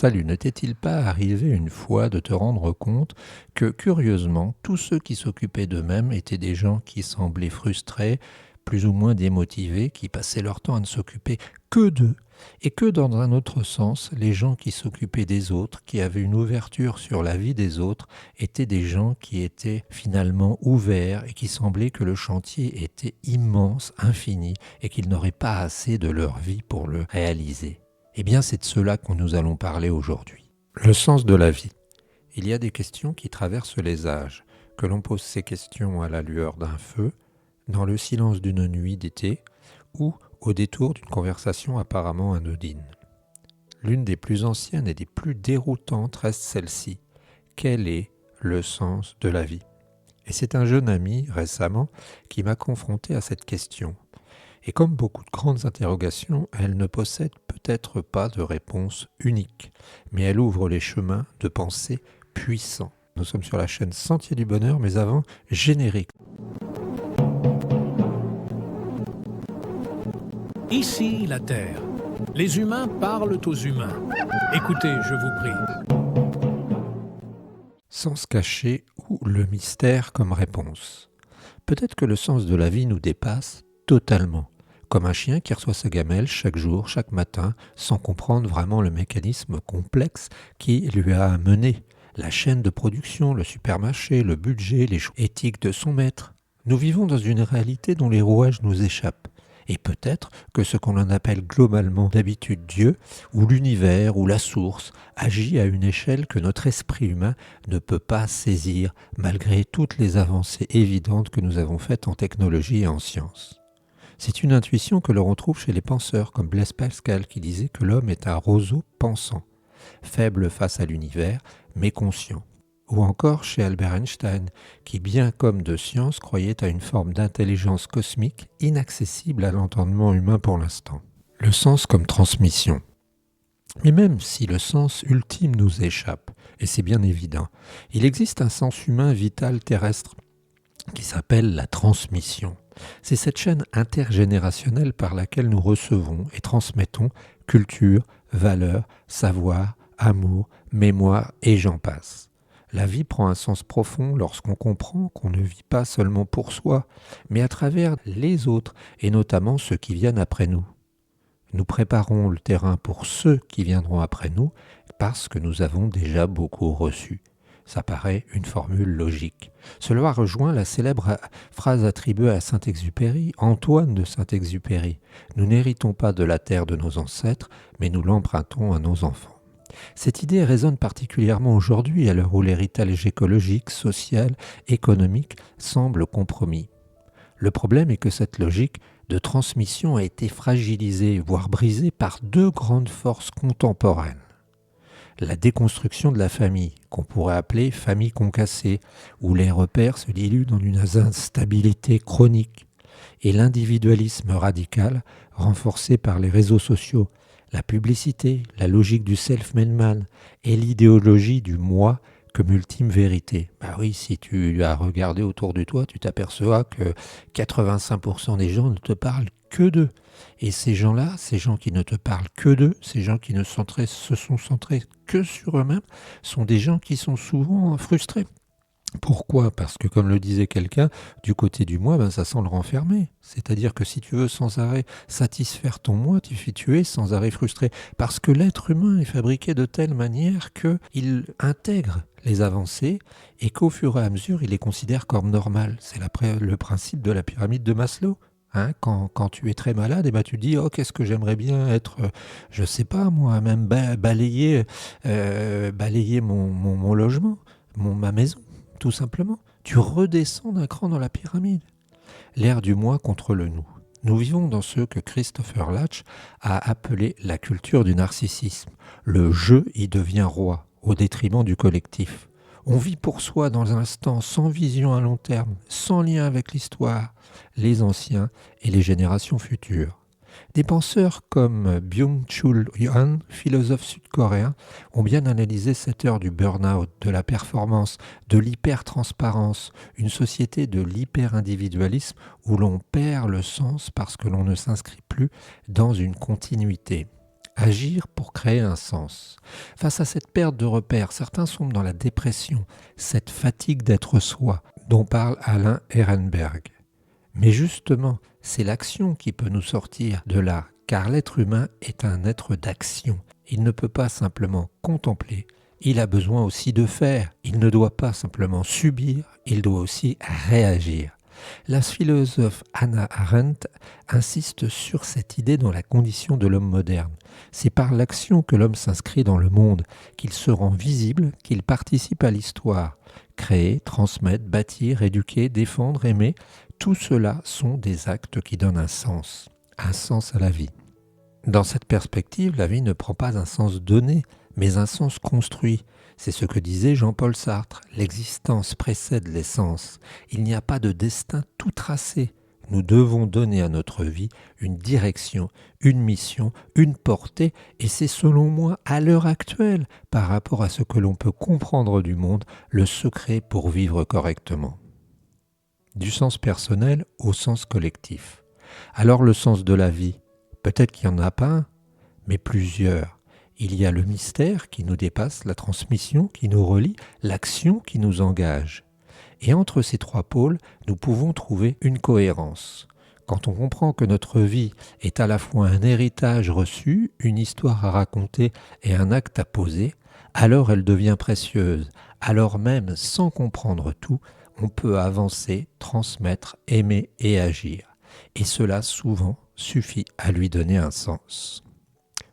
Salut, ne t'est-il pas arrivé une fois de te rendre compte que, curieusement, tous ceux qui s'occupaient d'eux-mêmes étaient des gens qui semblaient frustrés, plus ou moins démotivés, qui passaient leur temps à ne s'occuper que d'eux, et que, dans un autre sens, les gens qui s'occupaient des autres, qui avaient une ouverture sur la vie des autres, étaient des gens qui étaient finalement ouverts et qui semblaient que le chantier était immense, infini, et qu'ils n'auraient pas assez de leur vie pour le réaliser. Eh bien, c'est de cela que nous allons parler aujourd'hui. Le sens de la vie. Il y a des questions qui traversent les âges, que l'on pose ces questions à la lueur d'un feu, dans le silence d'une nuit d'été, ou au détour d'une conversation apparemment anodine. L'une des plus anciennes et des plus déroutantes reste celle-ci. Quel est le sens de la vie ? Et c'est un jeune ami, récemment, qui m'a confronté à cette question. Et comme beaucoup de grandes interrogations, elle ne possède peut-être pas de réponse unique, mais elle ouvre les chemins de pensée puissants. Nous sommes sur la chaîne Sentier du Bonheur, mais avant, générique. Ici, la Terre. Les humains parlent aux humains. Écoutez, je vous prie. Sens caché ou le mystère comme réponse. Peut-être que le sens de la vie nous dépasse totalement, comme un chien qui reçoit sa gamelle chaque jour, chaque matin, sans comprendre vraiment le mécanisme complexe qui lui a amené la chaîne de production, le supermarché, le budget, les choix éthiques de son maître. Nous vivons dans une réalité dont les rouages nous échappent. Et peut-être que ce qu'on en appelle globalement d'habitude Dieu, ou l'univers, ou la source, agit à une échelle que notre esprit humain ne peut pas saisir, malgré toutes les avancées évidentes que nous avons faites en technologie et en science. C'est une intuition que l'on retrouve chez les penseurs, comme Blaise Pascal, qui disait que l'homme est un roseau pensant, faible face à l'univers, mais conscient. Ou encore chez Albert Einstein, qui, bien qu'homme de science, croyait à une forme d'intelligence cosmique inaccessible à l'entendement humain pour l'instant. Le sens comme transmission. Mais même si le sens ultime nous échappe, et c'est bien évident, il existe un sens humain vital terrestre qui s'appelle la transmission. C'est cette chaîne intergénérationnelle par laquelle nous recevons et transmettons culture, valeurs, savoir, amour, mémoire et j'en passe. La vie prend un sens profond lorsqu'on comprend qu'on ne vit pas seulement pour soi, mais à travers les autres, et notamment ceux qui viennent après nous. Nous préparons le terrain pour ceux qui viendront après nous, parce que nous avons déjà beaucoup reçu. Ça paraît une formule logique. Cela rejoint la célèbre phrase attribuée à Saint-Exupéry, Antoine de Saint-Exupéry. Nous n'héritons pas de la terre de nos ancêtres, mais nous l'empruntons à nos enfants. Cette idée résonne particulièrement aujourd'hui à l'heure où l'héritage écologique, social, économique semble compromis. Le problème est que cette logique de transmission a été fragilisée, voire brisée par deux grandes forces contemporaines. La déconstruction de la famille, qu'on pourrait appeler famille concassée, où les repères se diluent dans une instabilité chronique, et l'individualisme radical, renforcé par les réseaux sociaux, la publicité, la logique du self-made man et l'idéologie du moi comme ultime vérité. Bah oui, si tu as regardé autour de toi, tu t'aperçois que 85% des gens ne te parlent que d'eux. Et ces gens-là, ces gens qui ne te parlent que d'eux, ces gens qui se sont centrés que sur eux-mêmes, sont des gens qui sont souvent frustrés. Pourquoi ? Parce que, comme le disait quelqu'un, du côté du moi, ça sent le renfermer. C'est-à-dire que si tu veux sans arrêt satisfaire ton moi, tu es sans arrêt frustré. Parce que l'être humain est fabriqué de telle manière qu'il intègre les avancées et qu'au fur et à mesure, il les considère comme normales. C'est le principe de la pyramide de Maslow. Quand tu es très malade, tu te dis « Oh, qu'est-ce que j'aimerais bien être, je sais pas moi, même balayer mon logement, ma maison. » Tout simplement, tu redescends d'un cran dans la pyramide. L'ère du moi contre le nous. Nous vivons dans ce que Christopher Latch a appelé la culture du narcissisme. Le je y devient roi, au détriment du collectif. On vit pour soi dans l'instant, sans vision à long terme, sans lien avec l'histoire, les anciens et les générations futures. Des penseurs comme Byung-Chul Han, philosophe sud-coréen, ont bien analysé cette heure du burn-out, de la performance, de l'hyper-transparence, une société de l'hyper-individualisme où l'on perd le sens parce que l'on ne s'inscrit plus dans une continuité. Agir pour créer un sens. Face à cette perte de repères, certains sombrent dans la dépression, cette fatigue d'être soi, dont parle Alain Ehrenberg. Mais justement, c'est l'action qui peut nous sortir de là, car l'être humain est un être d'action. Il ne peut pas simplement contempler, il a besoin aussi de faire. Il ne doit pas simplement subir, il doit aussi réagir. La philosophe Hannah Arendt insiste sur cette idée dans la condition de l'homme moderne. C'est par l'action que l'homme s'inscrit dans le monde, qu'il se rend visible, qu'il participe à l'histoire. Créer, transmettre, bâtir, éduquer, défendre, aimer, tout cela sont des actes qui donnent un sens à la vie. Dans cette perspective, la vie ne prend pas un sens donné, mais un sens construit. C'est ce que disait Jean-Paul Sartre. L'existence précède l'essence. Il n'y a pas de destin tout tracé. Nous devons donner à notre vie une direction, une mission, une portée, et c'est selon moi, à l'heure actuelle, par rapport à ce que l'on peut comprendre du monde, le secret pour vivre correctement. Du sens personnel au sens collectif. Alors le sens de la vie, peut-être qu'il n'y en a pas un, mais plusieurs. Il y a le mystère qui nous dépasse, la transmission qui nous relie, l'action qui nous engage. Et entre ces trois pôles, nous pouvons trouver une cohérence. Quand on comprend que notre vie est à la fois un héritage reçu, une histoire à raconter et un acte à poser, alors elle devient précieuse. Alors même, sans comprendre tout, on peut avancer, transmettre, aimer et agir. Et cela, souvent, suffit à lui donner un sens.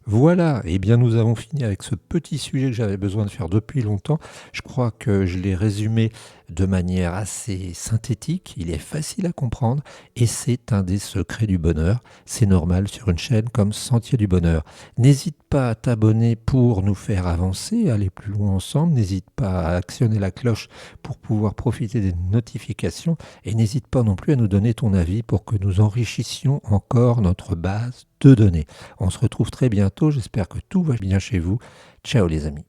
Voilà, eh bien nous avons fini avec ce petit sujet que j'avais besoin de faire depuis longtemps. Je crois que je l'ai résumé de manière assez synthétique, il est facile à comprendre et c'est un des secrets du bonheur. C'est normal sur une chaîne comme Sentier du Bonheur. N'hésite pas à t'abonner pour nous faire avancer, aller plus loin ensemble. N'hésite pas à actionner la cloche pour pouvoir profiter des notifications et n'hésite pas non plus à nous donner ton avis pour que nous enrichissions encore notre base de données. On se retrouve très bientôt, j'espère que tout va bien chez vous. Ciao les amis.